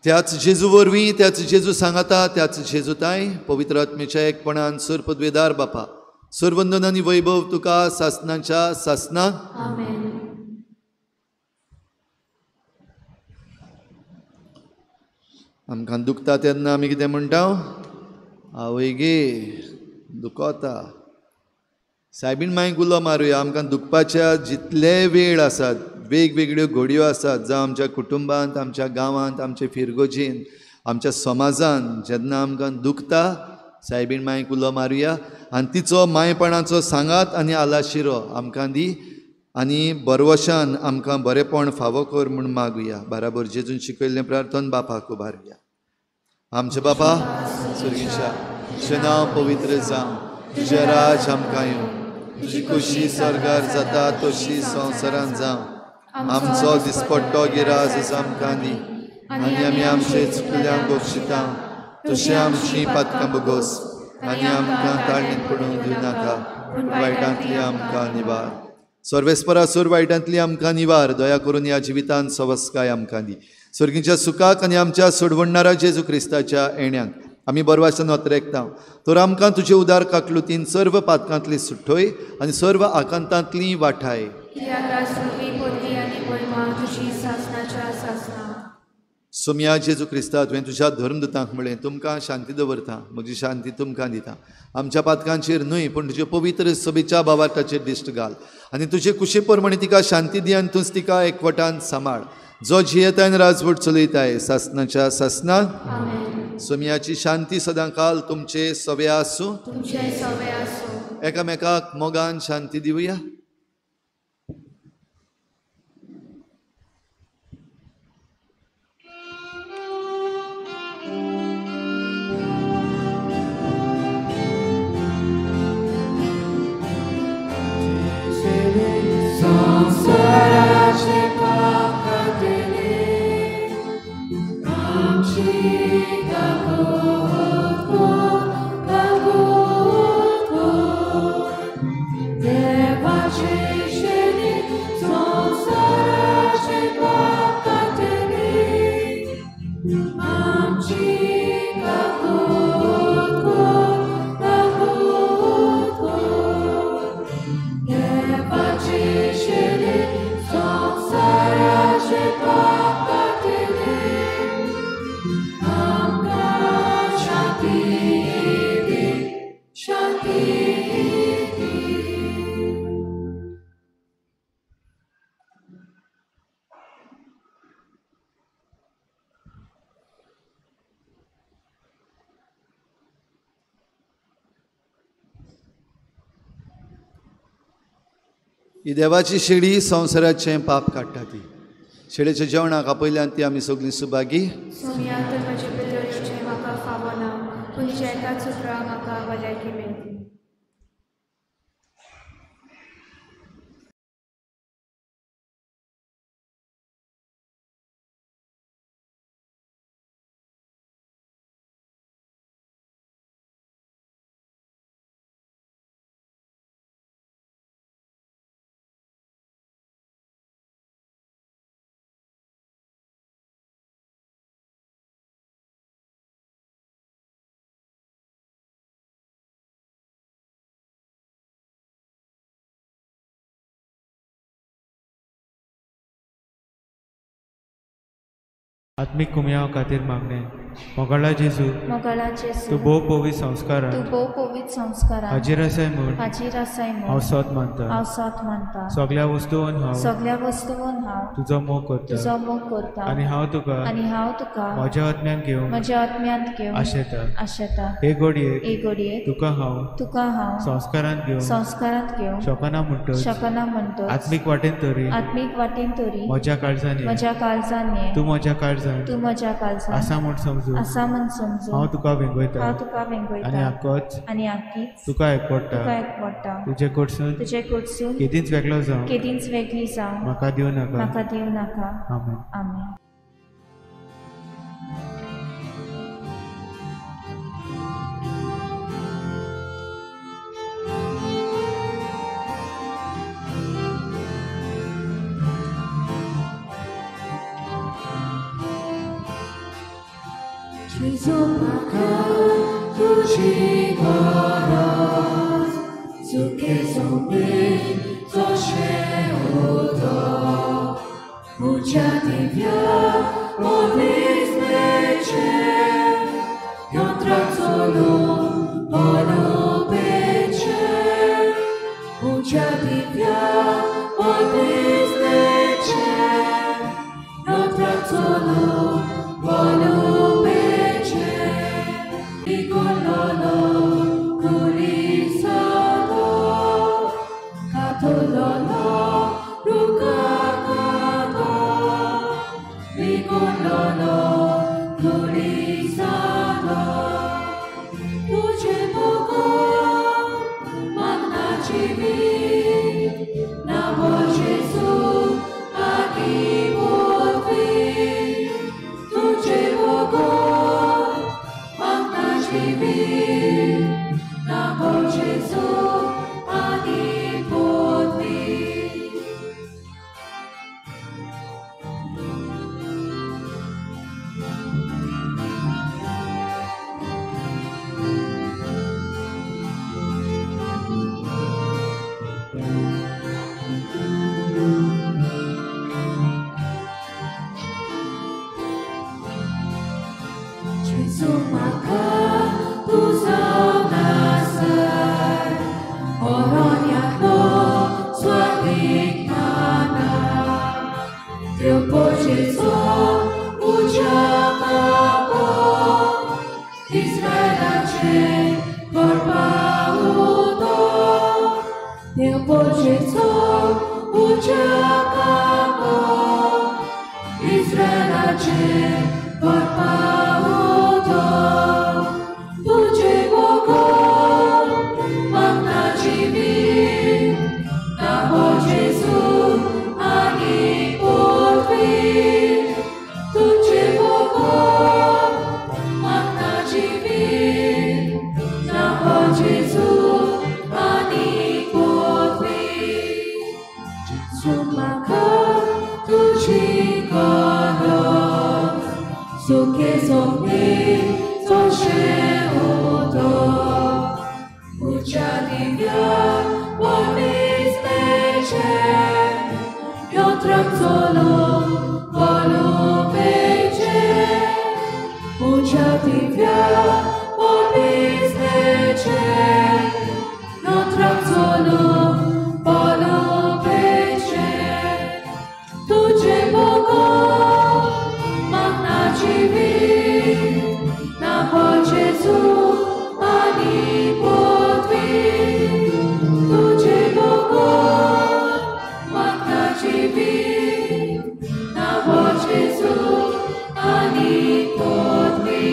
त्याच जेजू वरवीं त्याच जेजू सांगाता त्याच जेजूताय पवित्र आत्मेच्या एकपणान सर पदवेदार बापा सर्वंदन आनी वैभव तुका सासणाच्या सासणाक आमेन आमकां दुखता तेन्ना आमी कितें म्हणटा आवय गे दुखता सायबीण मागीर गुलो मारुया आमकां दुखपाच्या जितले वेळ आसात वेगवेगळ्यो घडयो आसात जावं आमच्या कुटुंबांत आमच्या गांवांत आमच्या फिरगोजीन आमच्या समाजांत जेन्ना आमकां दुखता सायबीण मागीर गुलो मारुया आनी तिचो मायपणाचो सांगात आनी आलाशिरो आमकां दी आनी बरवशान आमकां बरेपण फावो कर म्हूण मागुया बराबर जेजून शिकयल्लें प्रार्थन बापाक उबारुया आमचे बापा सुर्गीच्या तुजें नांव पवित्र जावं तुजें राज आमकां येवं तुजी खुशी सरगार जाता तशी संवसारांत जावं आमचो दिसपट्टो गिराज आमकां दी आनी आमी आमचे चुकल्यांक बक्षिता तशें आमची पातकां बगोस आनी आमकां ताळणेंत पडूंक दिवनाका पूण वायटांतली आमकां निवार सर्वेस्परा सुर वायटांतली आमकां निवार दया करून ह्या जिवितांत सवस्काय आमकां दी सर्गीच्या सुखाक आनी आमच्या सोडवणारा जेजू क्रिस्ताच्या येण्याक आमी बरवासान वतरेकता तर आमकां तुजे उदार काकलुतीन सर्व पातकांतली सुट्टोय आनी सर्व आकांतांतली वाठाय सोम्या जेजू क्रिस्ता तुवें तुज्या धर्मदुतांक म्हळें तुमकां शांती दवरता म्हजी शांती तुमकां दिता आमच्या पातकांचेर न्हय पूण तुज्या पवित्र सभेच्या बाबाटाचेर दिश्ट घाल आनी तुजे कुशे प्रमाणे तिका शांती दी आनी तूंच तिका एकवटान सांबाळ जो जियेताय राजवट चलयताय सासनाच्या सासनान सोम्याची शांती सदां काल तुमचे सवे आसूं एकामेकाक मोगान शांती दिवया ही देवाची शेळी संवसाराचें पाप काडटा ती शेळेच्या जेवणाक आपयल्यान ती आमी सगळीं सुभागी म्हाका फावना पूण एकाच उतरां म्हाका भलायकी मेळटा आत्मिक कुमयाव खातीर मागणें मोगाळा जेजू तूं भोव पवित्र संस्कारान हाजीर आसाय म्हूण हांव सोत मानता सगळ्या वस्तूंत हांव तुजो मोग करता आनी हांव तुका म्हज्या आत्म्यान घेवन आशेता हे घडयेक तुका हांव संस्कारांत घेवन शकना म्हणटच आत्मीक वाटेन तरी म्हज्या काळजांनी तूं म्हज्या काळजांत आसा म्हूण समजू हांव तुका वेंगयता आनी आख्खीच तुका एकवडटा तुजे कडसून केदींच वेगळो जावं म्हाका दिवं नाका आमेन तुझी गरज सुखे सोंपे जशें उदक म्हज्या दिव्या पवित्रतेचे यंत्राक चलून बरोबेचे म्हज्या दिव्या पवित्रतेचे यंत्राक चलून बरोबेचे No, no. Sumaka tuzo nasar Oroniakno swavignana Teu pojezo uciakapo Izraelace korpaudo Teu pojezo uciakapo Izraelace korpaudo Tudzie Bogo magna dziwi Na Jezu ani potwi Tudzie Bogo magna dziwi Na Jezu ani potwi Sumaka tuci kono Suke zombi zosze udo Uciadivia pomislecie Piotrem zolo polubecie Uciadivia pomislecie Piotrem zolo polubecie Tudzie Bogo magna dziwi Na Jezu ani potwi Tudzie Bogo magna dziwi Na Jezu ani potwi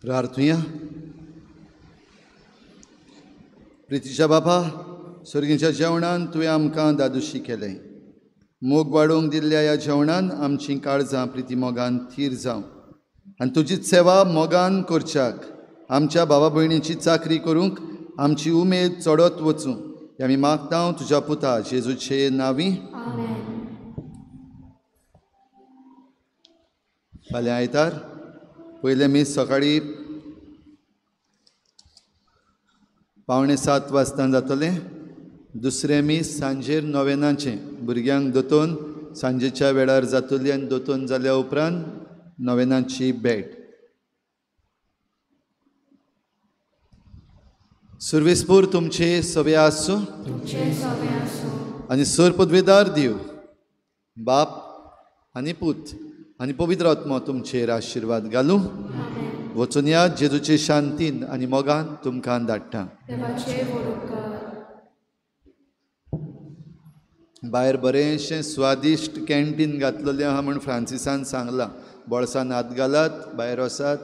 प्रार्थूया. प्रितीच्या बापा, सर्गीच्या जेवणान तुवें आमकां दादोशी केलें. मोग वाडोवंक दिल्ल्या ह्या जेवणान आमचीं काळजां प्रिती मोगान थीर जावं आनी तुजीच सेवा मोगान करच्याक आमच्या भावा भयणींची चाकरी करूंक आमची उमेद चडत वचूं हें आमी मागता तुज्या पुता जेजूचे नांवी. फाल्यां आयतार पयलें मीस सकाळीं 6:45 वाजता जातलें. दुसरें मीस सांजेर 9 भुरग्यांक दोतोन सांजेच्या वेळार जातली आनी दोतोन जाल्या उपरांत 9 भेट. सर्वेस्पूर तुमचे सवे आसूं आनी सर पदवेदार दिव बाप आनी पूत आनी पवित्र आत्मा तुमचेर आशिर्वाद घालूं. वचून या जेजूचे शांतीन आनी मोगान तुमकां धाडटा. देवाचे उपकार. भायर बरेंशें स्वादिश्ट कॅन्टीन घातलेलें आहा म्हूण फ्रांसिसान सांगलां. बोळसान हात घालात, भायर वसात,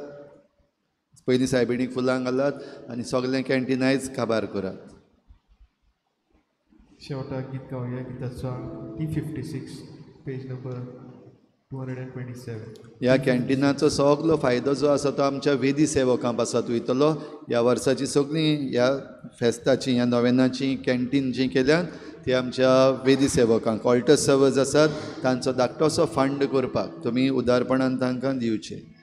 पयलीं सायबिणीक फुलां घालात आनी सगळें कॅन्टीन आयज काबार करात. शेवटाक गीत गावया गिताचो T56 पेज नंबर 227. ह्या कॅन्टीनाचो सगळो फायदो जो आसा तो आमच्या वेदी सेवकांक पासत वयतलो. ह्या वर्साची सगळीं ह्या फेस्ताची ह्या नोवेनाची कॅन्टीन जी केल्यात ती आमच्या वेदी सेवकांक ऑल्टर सर्वर्स आसात तांचो धाकटोसो फंड करपाक तुमी उदारपणान तांकां दिवचे.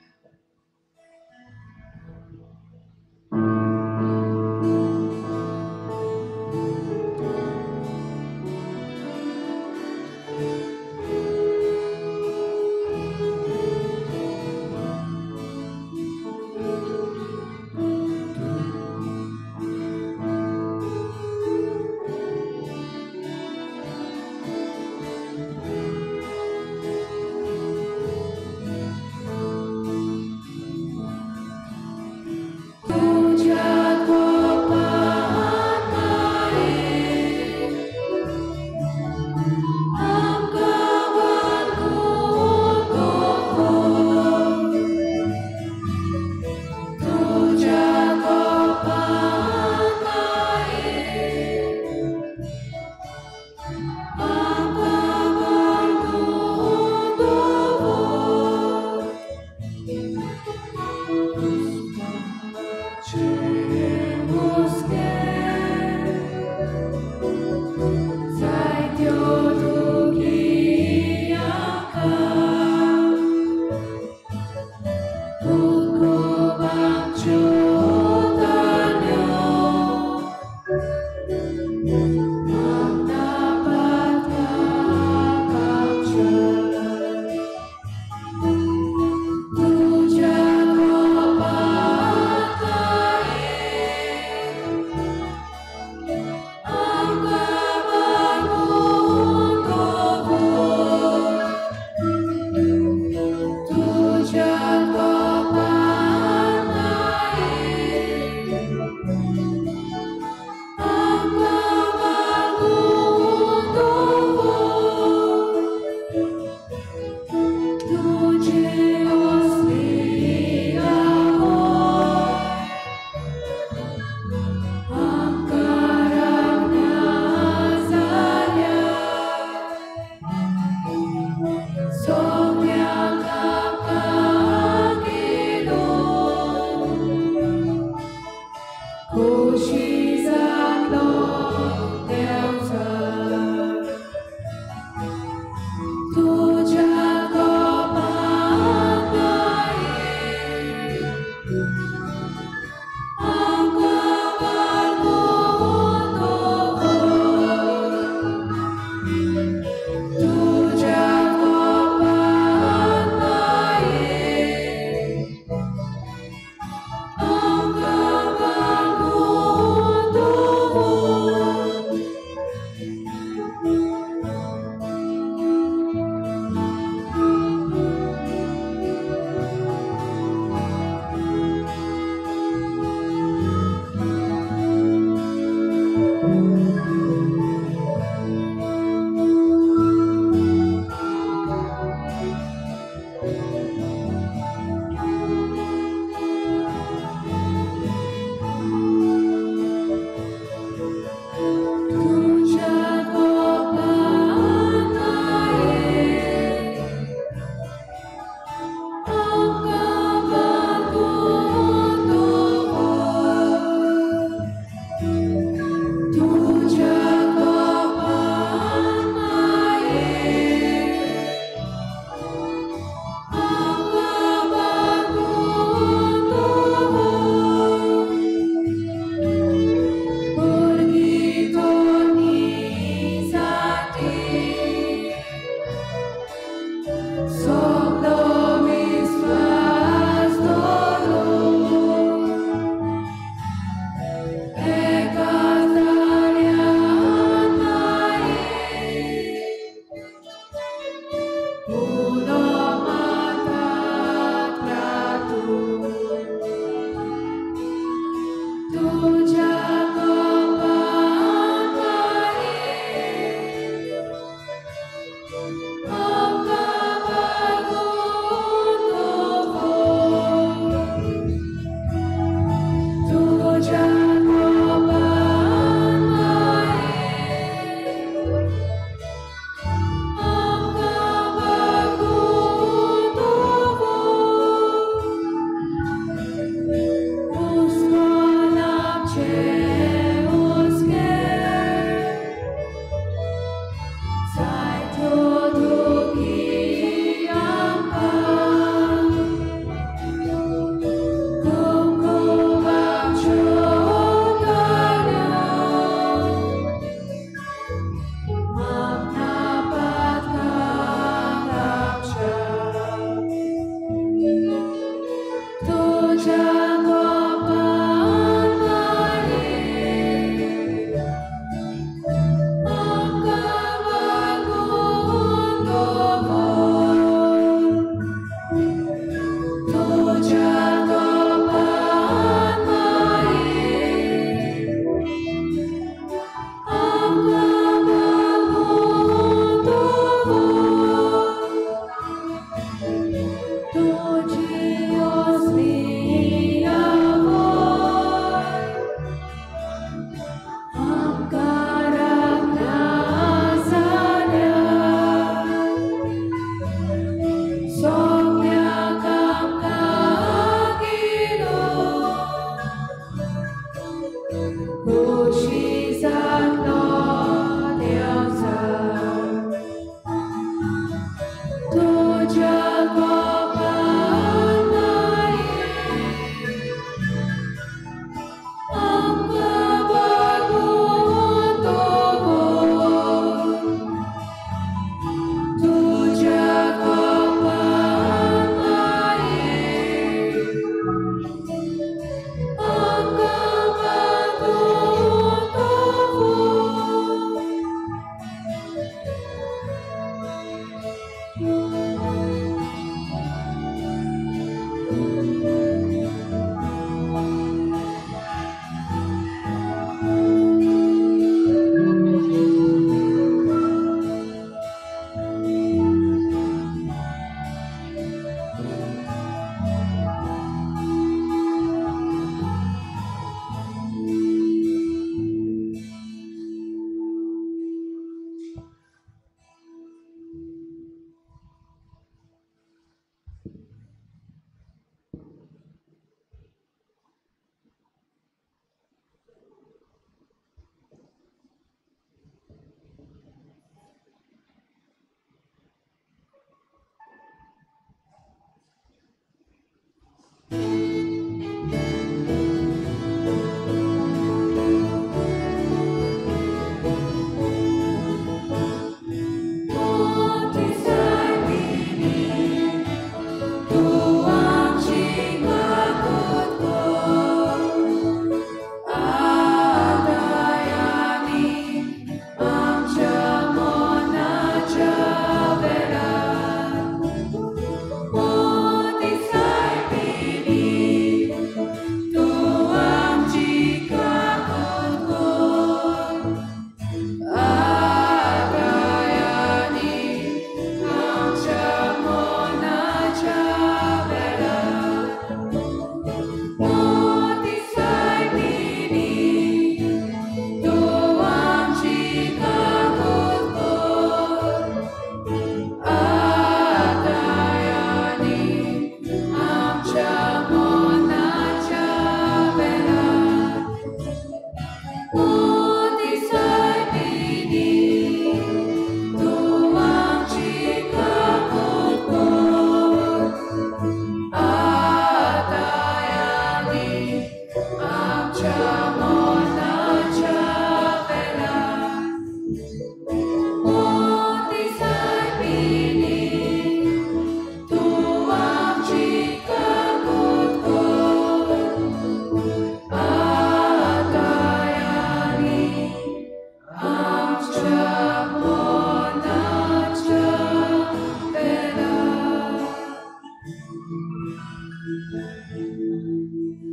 Amen.